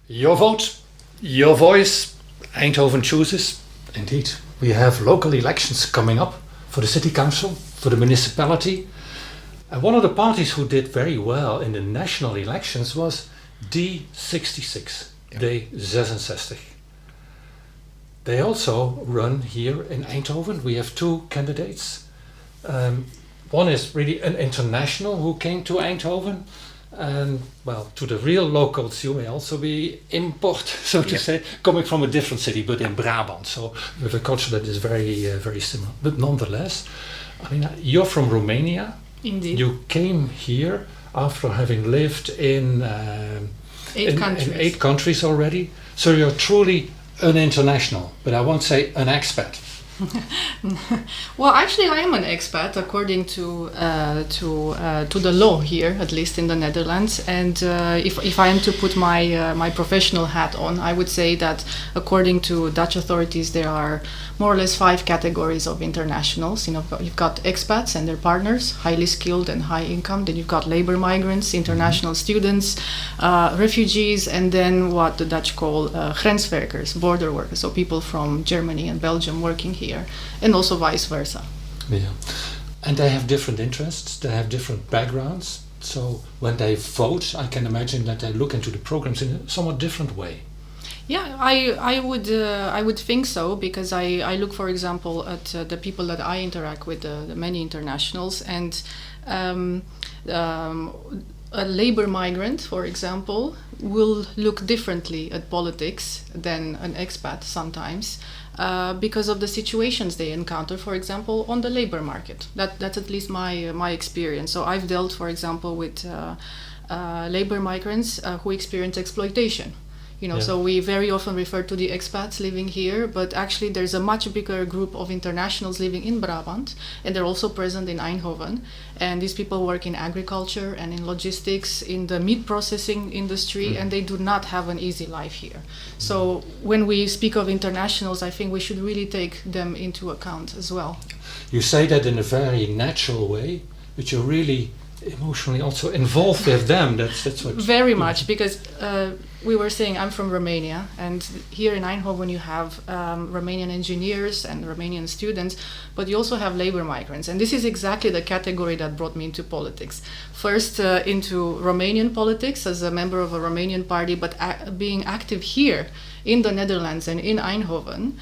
Your vote, your voice, Eindhoven chooses. Indeed, we have local elections coming up for the city council, for the municipality. And one of the parties who did very well in the national elections was D66, D66. They also run here in Eindhoven. We have two candidates. One is really an international who came to Eindhoven. And well, to the real locals, you may also be import, so to say, coming from a different city, but in Brabant. So with a culture that is very similar. But nonetheless, Alina, you're from Romania. Indeed. You came here after having lived in 8 countries already. So you're truly an international, but I won't say an expat. Well, actually, I am an expat according to the law here, at least in the Netherlands. And if I am to put my professional hat on, I would say that according to Dutch authorities, there are more or less 5 categories of internationals. You've got expats and their partners, highly skilled and high income. Then you've got labor migrants, international students, refugees, and then what the Dutch call grenswerkers, border workers, so people from Germany and Belgium working here, and also vice versa. Yeah, and they have different interests, they have different backgrounds. So when they vote, I can imagine that they look into the programs in a somewhat different way. Yeah, I would think so, because I look, for example, at the people that I interact with, the many internationals, and a labor migrant, for example, will look differently at politics than an expat sometimes, because of the situations they encounter, for example, on the labor market. That's at least my experience. So I've dealt, for example, with labor migrants who experience exploitation. So we very often refer to the expats living here, but actually there's a much bigger group of internationals living in Brabant, and they're also present in Eindhoven. And these people work in agriculture and in logistics, in the meat processing industry, and they do not have an easy life here. So when we speak of internationals, I think we should really take them into account as well. You say that in a very natural way, but you're really emotionally also involved with them. That's what. Very much, because we were saying I'm from Romania, and here in Eindhoven you have Romanian engineers and Romanian students, but you also have labor migrants, and this is exactly the category that brought me into politics. First into Romanian politics as a member of a Romanian party, but being active here in the Netherlands and in Eindhoven,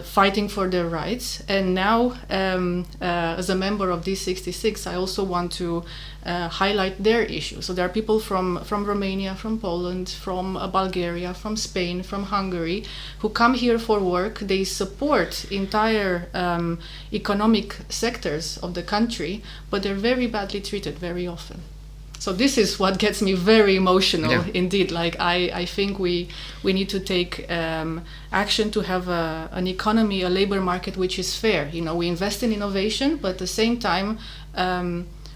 fighting for their rights. And now, as a member of D66, I also want to highlight their issues. So there are people from Romania, from Poland, from Bulgaria, from Spain, from Hungary, who come here for work. They support entire economic sectors of the country, but they're very badly treated very often. So this is what gets me very emotional, indeed. Like I think we need to take action to have an economy, a labor market which is fair. We invest in innovation, but at the same time,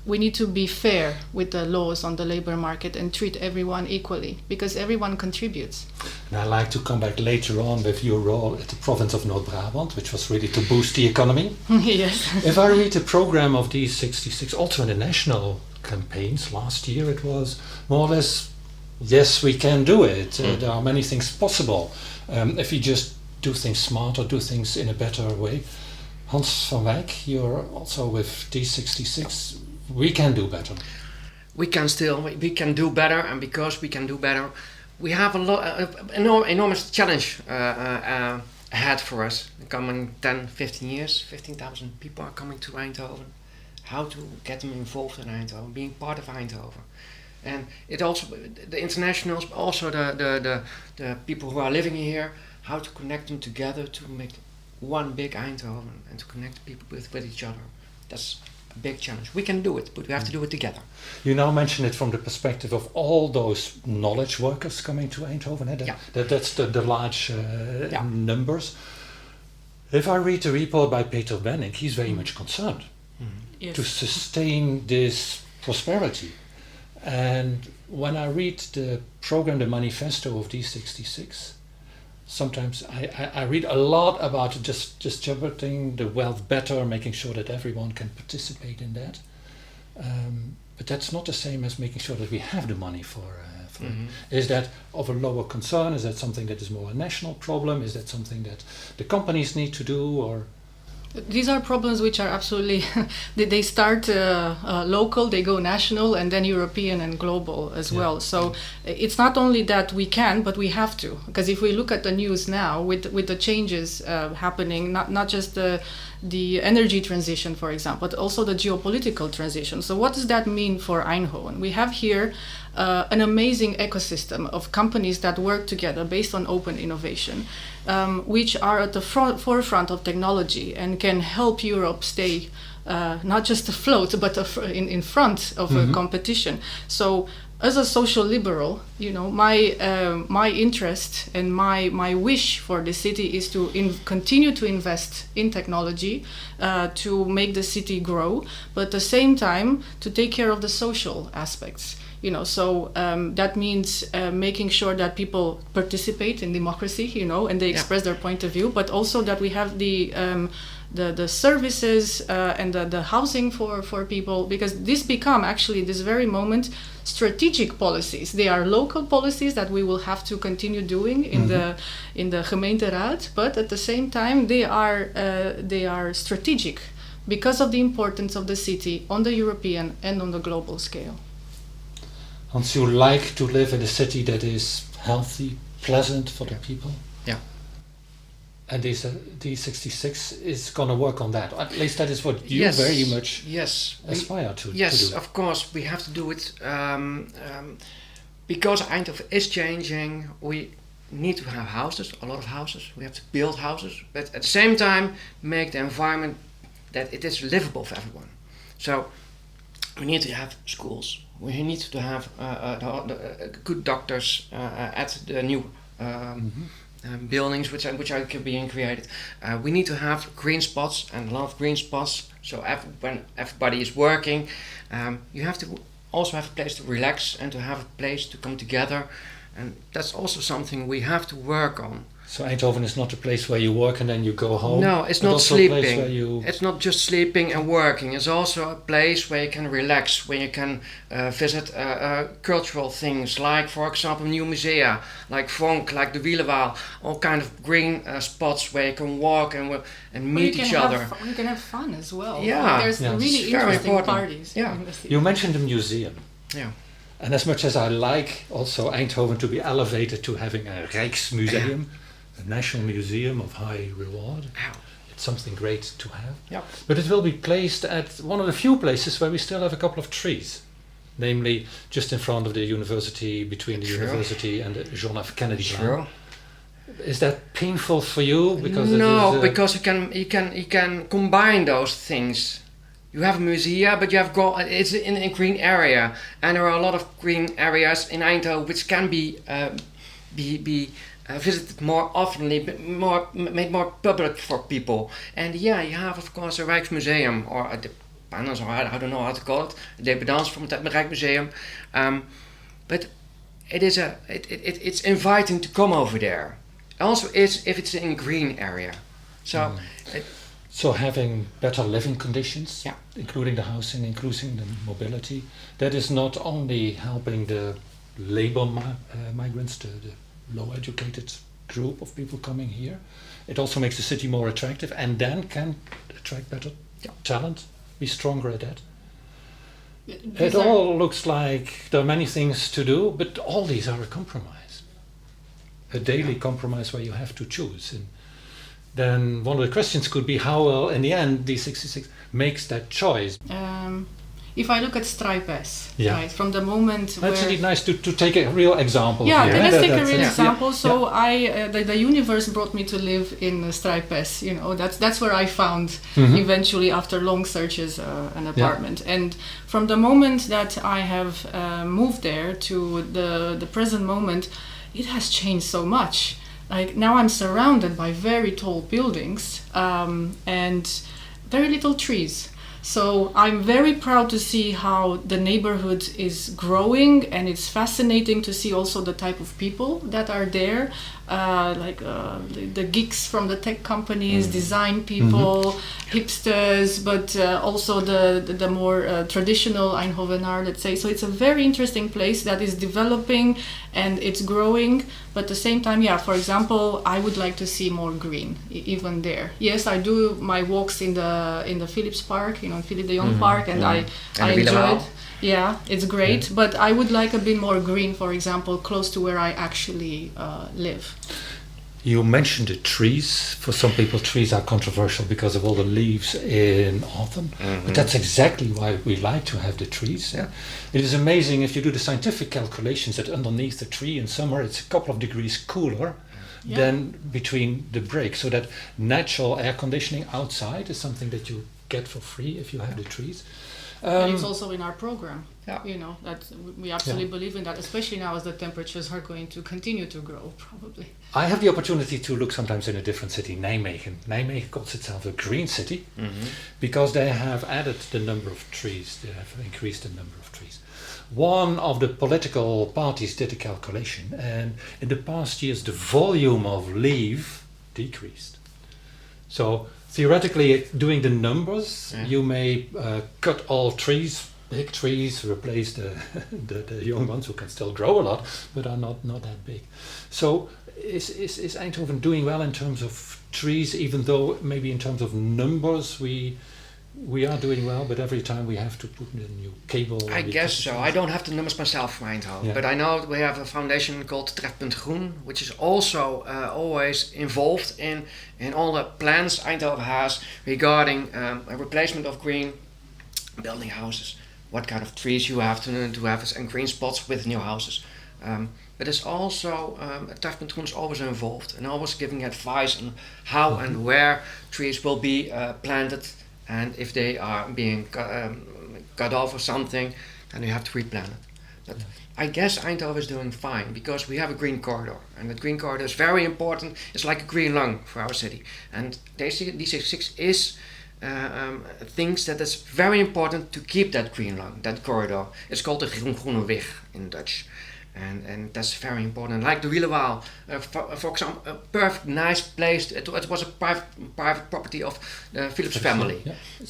we need to be fair with the laws on the labor market and treat everyone equally, because everyone contributes. And I'd like to come back later on with your role at the province of North Brabant, which was really to boost the economy. Yes. If I read the program of D66, also in the national campaigns last year, it was more or less, yes, we can do it. There are many things possible if you just do things smart or do things in a better way. Hans van Wijck, you're also with D66. We can do better. We can do better, and because we can do better, we have enormous challenge ahead for us. The coming 10, 15 years, 15,000 people are coming to Eindhoven. How to get them involved in Eindhoven, being part of Eindhoven. And it also, the internationals, also the people who are living here, how to connect them together to make one big Eindhoven and to connect people with each other. That's a big challenge. We can do it, but we have to do it together. You now mention it from the perspective of all those knowledge workers coming to Eindhoven. That's the large numbers. If I read the report by Peter Wenning, he's very much concerned. Yes. To sustain this prosperity. And when I read the program, the manifesto of D66, sometimes I read a lot about just distributing the wealth better, making sure that everyone can participate in that. But that's not the same as making sure that we have the money for for? Is that of a lower concern? Is that something that is more a national problem? Is that something that the companies need to do, or? These are problems which are absolutely, they start local, they go national, and then European and global as well. So it's not only that we can, but we have to. Because if we look at the news now, with the changes happening, not just the energy transition, for example, but also the geopolitical transition. So what does that mean for Eindhoven? We have here an amazing ecosystem of companies that work together based on open innovation, which are at the forefront of technology and can help Europe stay not just afloat, but in front of a competition. So as a social liberal, my interest and my wish for the city is to continue to invest in technology to make the city grow, but at the same time to take care of the social aspects. So that means making sure that people participate in democracy, and they express their point of view, but also that we have the services and the housing for people, because this very moment, strategic policies. They are local policies that we will have to continue doing in the gemeenteraad, but at the same time they are strategic because of the importance of the city on the European and on the global scale. Don't you like to live in a city that is healthy, pleasant for the people? Yeah. And D66 is going to work on that. At least that is what you very much aspire to do. Yes, of course, we have to do it. Because Eindhoven is changing, we need to have houses, a lot of houses. We have to build houses, but at the same time make the environment that it is livable for everyone. So we need to have schools. We need to have good doctors at the new buildings which are being created. We need to have green spots, and a lot of green spots. So when everybody is working, you have to also have a place to relax and to have a place to come together, and that's also something we have to work on. So Eindhoven is not a place where you work and then you go home? No, it's not sleeping. It's not just sleeping and working. It's also a place where you can relax, where you can visit cultural things, like, for example, new musea, like Wijck, like the Liveable, all kind of green spots where you can walk and meet each other. You can have fun as well. Yeah. There's really interesting parties. Yeah. You mentioned the museum. Yeah. And as much as I like also Eindhoven to be elevated to having a Rijksmuseum, a national museum of high reward. It's something great to have. Yep. But it will be placed at one of the few places where we still have a couple of trees. Namely, just in front of the university, between the university and the John F. Kennedy. Sure. Is that painful for you? Because because you can combine those things. You have a museum, but it's in a green area, and there are a lot of green areas in Eindhoven which can be visited more often, made more public for people. And you have of course a Rijksmuseum, or a dependence, or I don't know how to call it, a dependance from the Rijksmuseum. But it's inviting to come over there. Also, if it's in a green area. So having better living conditions, including the housing, including the mobility, that is not only helping the labor migrants, the low-educated group of people coming here, it also makes the city more attractive and then can attract better talent, be stronger at that. It all looks like there are many things to do, but all these are a compromise. A daily compromise where you have to choose. And then one of the questions could be how will, in the end, D66 makes that choice. If I look at Stripe S, right, from the moment that's really nice to take a real example. Let's take a real example. So the universe brought me to live in Stripe S. That's where I found eventually, after long searches, an apartment. And from the moment that I have moved there to the present moment, it has changed so much. Like now I'm surrounded by very tall buildings and very little trees. So I'm very proud to see how the neighborhood is growing, and it's fascinating to see also the type of people that are there, the geeks from the tech companies, design people, hipsters, but also the more traditional Eindhovenaar, let's say. So it's a very interesting place that is developing and it's growing, but at the same time, for example, I would like to see more green even there. Yes, I do my walks in the Philips Park, Philippe de Jong Park, and I enjoy it. Yeah, it's great, but I would like a bit more green, for example, close to where I actually live. You mentioned the trees. For some people, trees are controversial because of all the leaves in autumn. But that's exactly why we like to have the trees. Yeah. It is amazing if you do the scientific calculations that underneath the tree in summer it's a couple of degrees cooler than between the breaks. So that natural air conditioning outside is something that you get for free if you have the trees. And it's also in our program. Yeah. That we absolutely believe in that, especially now as the temperatures are going to continue to grow, probably. I have the opportunity to look sometimes in a different city, Nijmegen. Nijmegen calls itself a green city because they have added the number of trees, they have increased the number of trees. One of the political parties did a calculation, and in the past years the volume of leaf decreased. So theoretically, doing the numbers, you may cut all trees, big trees, replace the young ones who can still grow a lot, but are not that big. So is Eindhoven doing well in terms of trees, even though maybe in terms of numbers we are doing well, but every time we have to put in a new cable? I guess so. I don't have the numbers myself for Eindhoven, but I know we have a foundation called Trefpunt Groen, which is also always involved in all the plans Eindhoven has regarding a replacement of green, building houses, what kind of trees you have to have, and green spots with new houses. But it's also, Trefpunt Groen is always involved and always giving advice on how and where trees will be planted. And if they are being cut off or something, then you have to replant it. But I guess Eindhoven is doing fine because we have a green corridor. And that green corridor is very important. It's like a green lung for our city. And D66 is thinks that it's very important to keep that green lung, that corridor. It's called the Groene Wijck in Dutch. And that's very important. Like the Liveable, for example, a perfect, nice place. It was a private property of the Philips family,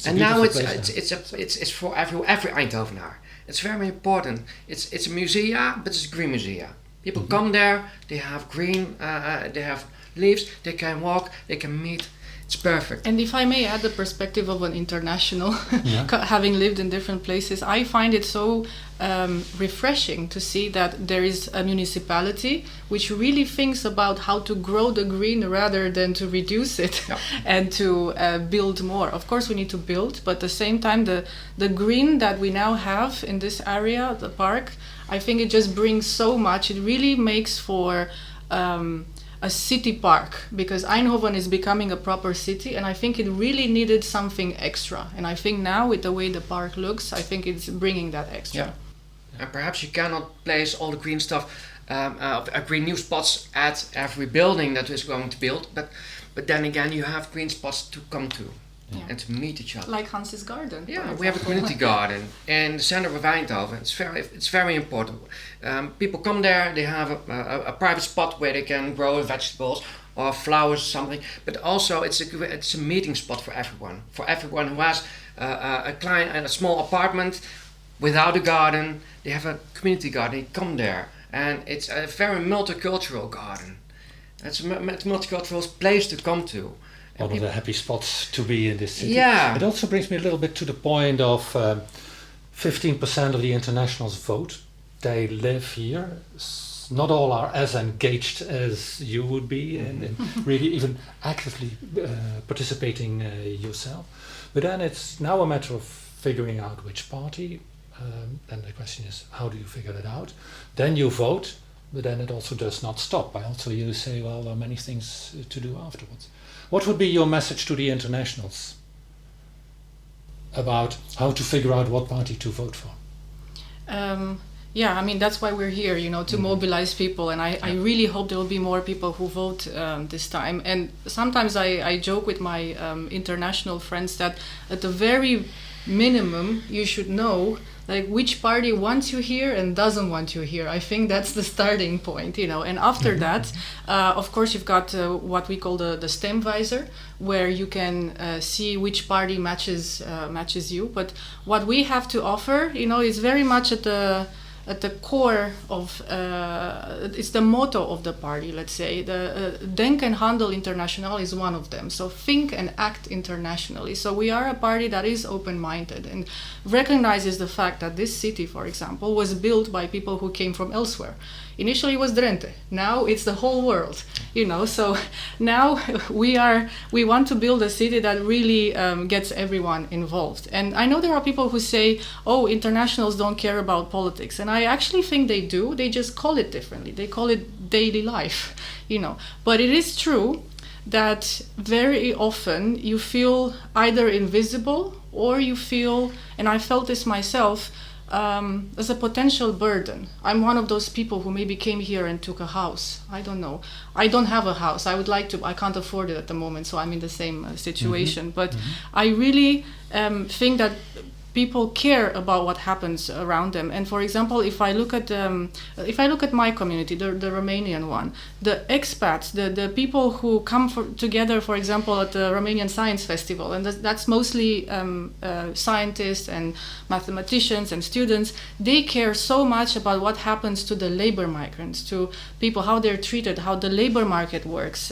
and now it's for every Eindhovenaar. It's very important. It's a museum, but it's a green museum. People come there. They have green. They have leaves. They can walk. They can meet. It's perfect. And if I may add the perspective of an international, having lived in different places, I find it so refreshing to see that there is a municipality which really thinks about how to grow the green rather than to reduce it and to build more. Of course we need to build, but at the same time the green that we now have in this area, the park, I think it just brings so much. It really makes for a city park, because Eindhoven is becoming a proper city, and I think it really needed something extra. And I think now with the way the park looks, I think it's bringing that extra. Yeah. And perhaps you cannot place all the green stuff, green new spots at every building that is going to build, but then again you have green spots to come to and to meet each other. Like Hans's garden. Yeah, we have a community garden in the center of Eindhoven. It's very important. People come there, they have a private spot where they can grow vegetables or flowers or something, but also it's a meeting spot for everyone who has a small apartment without a garden. They have a community garden, they come there, and it's a very multicultural garden. It's a multicultural place to come to. One of the happy spots to be in this city. Yeah. It also brings me a little bit to the point of 15% of the internationals vote. They live here. Not all are as engaged as you would be and really even actively participating yourself. But then it's now a matter of figuring out which party. Then the question is, how do you figure that out? Then you vote, but then it also does not stop. Also you say, well, there are many things to do afterwards. What would be your message to the internationals about how to figure out what party to vote for? I mean, that's why we're here, to mobilize people. And I really hope there will be more people who vote this time. And sometimes I joke with my international friends that at the very minimum, you should know like which party wants you here and doesn't want you here. I think that's the starting point, And after that, of course, you've got what we call the STEM visor, where you can see which party matches you. But what we have to offer, is very much at the core of it's the motto of the party. Let's say the Denk en Handel International is one of them. So think and act internationally. So we are a party that is open-minded and recognizes the fact that this city, for example, was built by people who came from elsewhere. Initially it was Drenthe. Now it's the whole world. So now we want to build a city that really gets everyone involved. And I know there are people who say, oh, internationals don't care about politics. And I actually think they do. They just call it differently. They call it daily life, But it is true that very often you feel either invisible or you feel, and I felt this myself, as a potential burden. I'm one of those people who maybe came here and took a house. I don't know. I don't have a house. I would like to. I can't afford it at the moment, so I'm in the same situation. But I really think that people care about what happens around them. And for example, if I look at my community, the Romanian one, the expats, the people who come together, for example, at the Romanian Science Festival, and that's mostly scientists and mathematicians and students, they care so much about what happens to the labor migrants, to people, how they're treated, how the labor market works,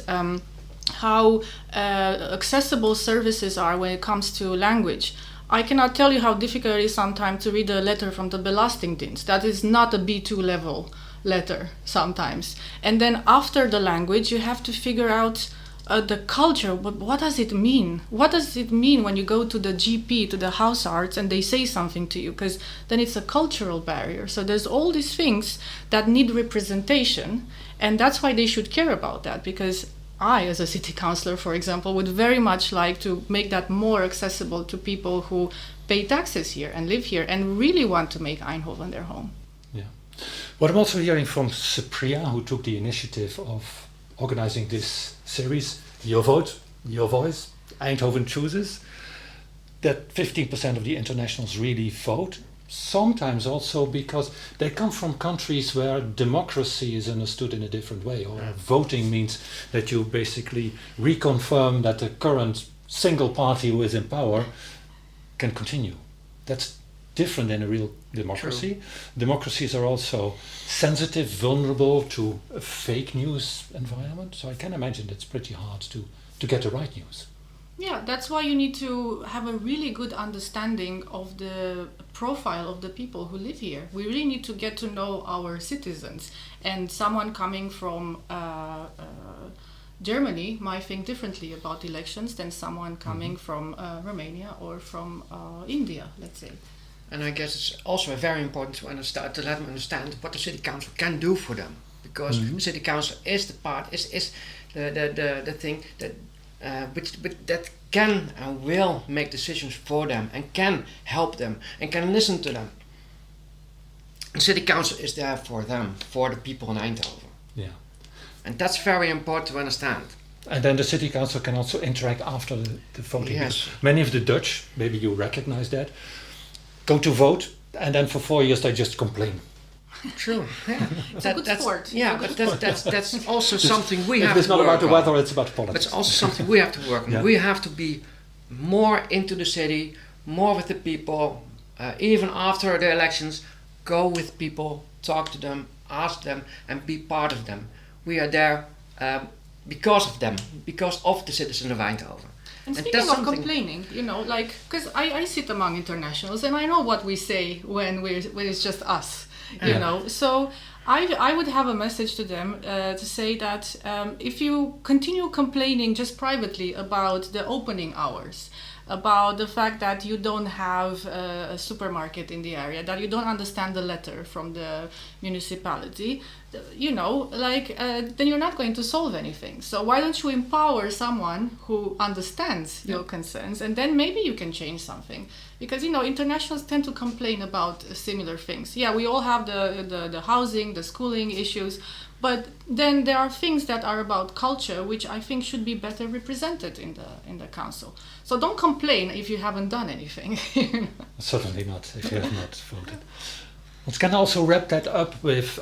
how accessible services are when it comes to language. I cannot tell you how difficult it is sometimes to read a letter from the Belastingdienst. That is not a B2 level letter sometimes. And then after the language, you have to figure out the culture. But what does it mean? What does it mean when you go to the GP, to the house arts, and they say something to you? Because then it's a cultural barrier. So there's all these things that need representation. And that's why they should care about that, because I, as a city councillor, for example, would very much like to make that more accessible to people who pay taxes here and live here and really want to make Eindhoven their home. Yeah. What I'm also hearing from Cypria, who took the initiative of organizing this series, Your Vote, Your Voice, Eindhoven Chooses, that 15% of the internationals really vote. Sometimes also because they come from countries where democracy is understood in a different way, or voting means that you basically reconfirm that the current single party who is in power can continue. That's different in a real democracy. True. Democracies are also sensitive, vulnerable to a fake news environment, so I can imagine it's pretty hard to get the right news. Yeah, that's why you need to have a really good understanding of the profile of the people who live here. We really need to get to know our citizens. And someone coming from Germany might think differently about elections than someone coming from Romania or from India, let's say. And I guess it's also very important to let them understand what the city council can do for them, because the city council is the thing that that can and will make decisions for them and can help them and can listen to them. The city council is there for them, for the people in Eindhoven. Yeah. And that's very important to understand. And then the city council can also interact after the voting. Yes. Many of the Dutch, maybe you recognize that, go to vote and then for 4 years they just complain. True. Yeah. It's a good sport. Yeah, but that's also something we have to work on. It's not about the weather, it's about politics. But it's also something we have to work on. Yeah. We have to be more into the city, more with the people, even after the elections, go with people, talk to them, ask them, and be part of them. We are there because of them, because of the citizens of Eindhoven. And speaking of complaining, because I sit among internationals and I know what we say when it's just us, So I would have a message to them to say that if you continue complaining just privately about the opening hours, about the fact that you don't have a supermarket in the area, that you don't understand the letter from the municipality, then you're not going to solve anything. So why don't you empower someone who understands your concerns, and then maybe you can change something. Because, internationals tend to complain about similar things. Yeah, we all have the housing, the schooling issues, But then there are things that are about culture, which I think should be better represented in the council. So don't complain if you haven't done anything. Certainly not if you have not voted. Let's can also wrap that up with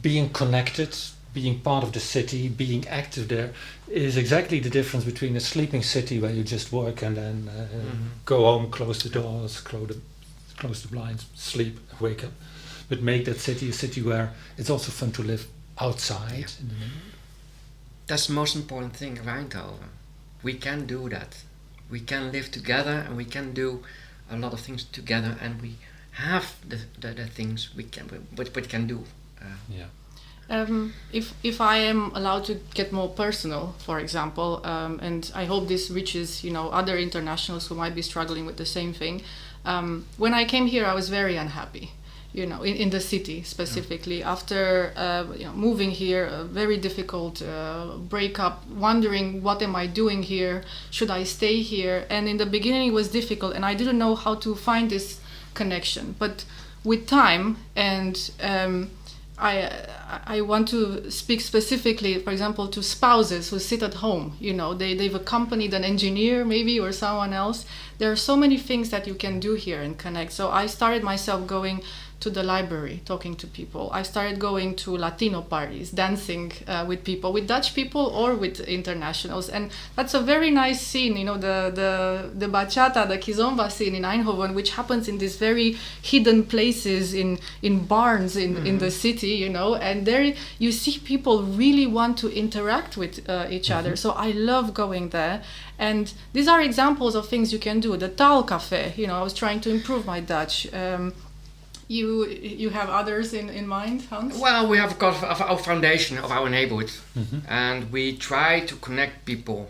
being connected, being part of the city, being active there is exactly the difference between a sleeping city where you just work and then go home, close the doors, close the blinds, sleep, wake up. But make that city a city where it's also fun to live outside in the neighborhood. That's the most important thing of Eindhoven. We can do that. We can live together and we can do a lot of things together, and we have the things we can do. If I am allowed to get more personal, for example, and I hope this reaches other internationals who might be struggling with the same thing. When I came here, I was very unhappy. In the city specifically, after moving here, a very difficult breakup, wondering what am I doing here, should I stay here? And in the beginning it was difficult and I didn't know how to find this connection. But with time, and I want to speak specifically, for example, to spouses who sit at home, they've accompanied an engineer maybe or someone else. There are so many things that you can do here and connect. So I started myself going to the library, talking to people. I started going to Latino parties, dancing with people, with Dutch people or with internationals. And that's a very nice scene, the bachata, the kizomba scene in Eindhoven, which happens in these very hidden places in barns in the city, and there you see people really want to interact with each other. So I love going there. And these are examples of things you can do. The Taal Cafe, I was trying to improve my Dutch. You have others in mind, Hans? Well, we have got our foundation of our neighborhood, and we try to connect people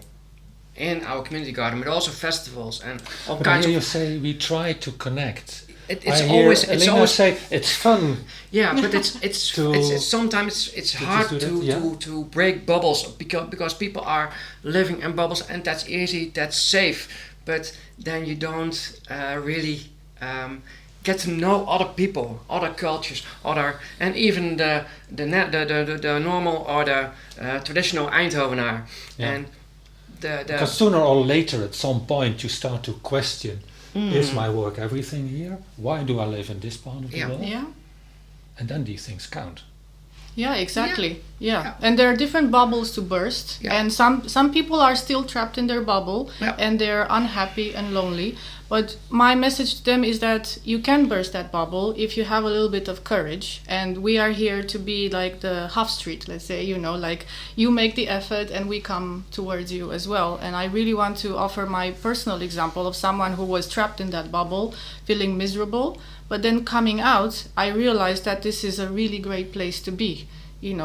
in our community garden, but also festivals and all kinds of. You say we try to connect. It's always say it's fun. Yeah, but it's sometimes it's hard to break bubbles because people are living in bubbles, and that's easy, that's safe, but then you don't really. Get to know other people, other cultures, and even the normal or the traditional Eindhovenaar. Yeah. And because sooner or later, at some point, you start to question: is my work everything here? Why do I live in this part of the world? Yeah. And then these things count. Yeah, exactly. Yeah. And there are different bubbles to burst, and some people are still trapped in their bubble, and they're unhappy and lonely. But my message to them is that you can burst that bubble if you have a little bit of courage. And we are here to be like the half street, let's say, like you make the effort and we come towards you as well. And I really want to offer my personal example of someone who was trapped in that bubble, feeling miserable. But then coming out, I realized that this is a really great place to be.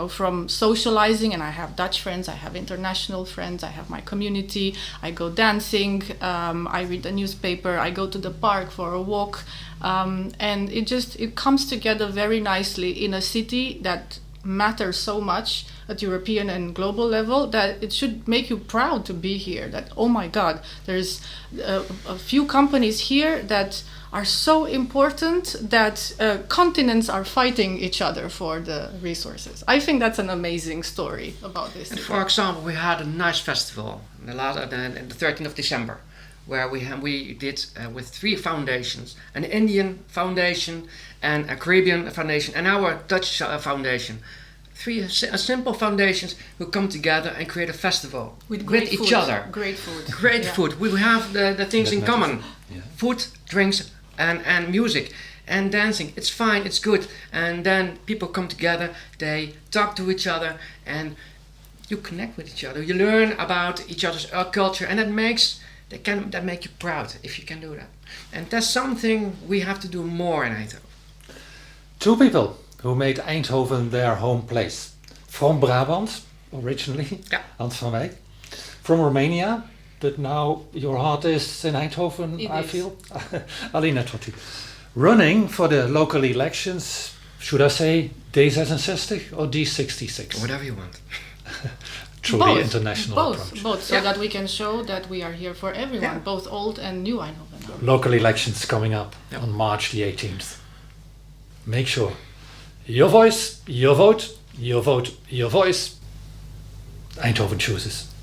From socializing, and I have Dutch friends, I have international friends, I have my community, I go dancing, I read the newspaper, I go to the park for a walk, and it comes together very nicely in a city that matters so much at European and global level that it should make you proud to be here. That, oh my God, there's a few companies here that are so important that continents are fighting each other for the resources. I think that's an amazing story about this. And for example, we had a nice festival the 13th of December, where we did with 3 foundations: an Indian foundation, and a Caribbean foundation, and our Dutch foundation. 3 simple foundations who come together and create a festival with each other. Great food. Great food. We have the things in common: food, drinks, and music and dancing. It's fine, it's good. And then people come together, they talk to each other, and you connect with each other. You learn about each other's culture, and that make you proud if you can do that. And that's something we have to do more in Eindhoven. 2 people who made Eindhoven their home place. From Brabant, originally, Hans van Wijck. From Romania, but now your heart is in Eindhoven, I feel. Alina Totti. Running for the local elections, should I say D66 or D66? Whatever you want. Truly international approach. Both, so that we can show that we are here for everyone, both old and new Eindhoven. Local elections coming up on March the 18th. Make sure your voice, your vote, Your vote, your voice. Eindhoven chooses.